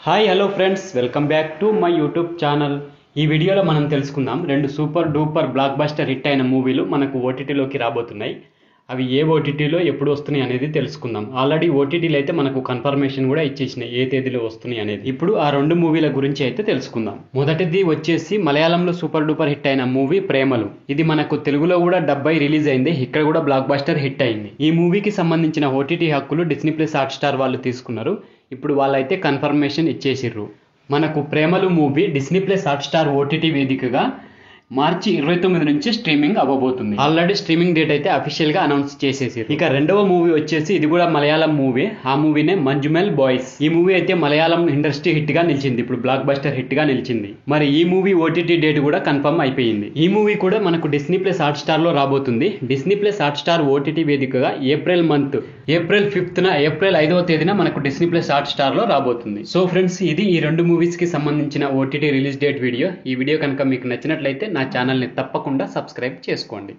Hi hello friends, welcome back to my YouTube channel. ఈ వీడియోలో మనం తెలుసుకుందాం రెండు super duper block buster hit అయిన మూవీలు మనకు ఓటీటీలోకి రాబోతున్నాయి. అవి ఏ ఓటీటీలో ఎప్పుడు వస్తున్నాయి అనేది తెలుసుకుందాం. ఆల్రెడీ ఓటీటీలో అయితే మనకు కన్ఫర్మేషన్ కూడా ఇచ్చేసినాయి ఏ తేదీలో వస్తున్నాయి అనేది. ఇప్పుడు ఆ రెండు మూవీల గురించి అయితే తెలుసుకుందాం. మొదటిది వచ్చేసి మలయాళంలో సూపర్ డూపర్ హిట్ అయిన మూవీ ప్రేమలు. ఇది మనకు తెలుగులో కూడా డబ్బై రిలీజ్ అయింది. ఇక్కడ కూడా బ్లాక్ బస్టర్ హిట్ అయింది. ఈ మూవీకి సంబంధించిన ఓటీటీ హక్కులు డిస్నీ ప్లస్ హాట్స్టార్ వాళ్ళు తీసుకున్నారు. ఇప్పుడు వాళ్ళైతే కన్ఫర్మేషన్ ఇచ్చేసిర్రు. మనకు ప్రేమలు movie Disney plus Hotstar OTT వేదికగా మార్చి 29 నుంచి స్ట్రీమింగ్ అవ్వబోతుంది. ఆల్రెడీ స్ట్రీమింగ్ డేట్ అయితే అఫీషియల్ గా అనౌన్స్ చేసేసారు. ఇక రెండవ మూవీ వచ్చేసి ఇది కూడా మలయాళం మూవీ. ఆ మూవీనే మంజుమెల్ బాయ్స్. ఈ మూవీ అయితే మలయాళం ఇండస్ట్రీ హిట్ గా నిలిచింది. ఇప్పుడు బ్లాక్ బస్టర్ హిట్ గా నిలిచింది. మరి ఈ మూవీ ఓటీటీ డేట్ కూడా కన్ఫర్మ్ అయిపోయింది. ఈ మూవీ కూడా మనకు డిస్నీ ప్లస్ హాట్స్టార్ లో రాబోతుంది. డిస్నీ ప్లస్ హాట్స్టార్ ఓటీటీ వేదికగా ఏప్రిల్ 5th ఏప్రిల్ 5వ తేదీన మనకు డిస్నీ ప్లస్ హాట్స్టార్ లో రాబోతుంది. సో ఫ్రెండ్స్, ఇది ఈ రెండు మూవీస్ కి సంబంధించిన ఓటీటీ రిలీజ్ డేట్ వీడియో. ఈ వీడియో కనుక మీకు నచ్చినట్లయితే నా ఛానల్ని తప్పకుండా సబ్స్క్రైబ్ చేసుకోండి.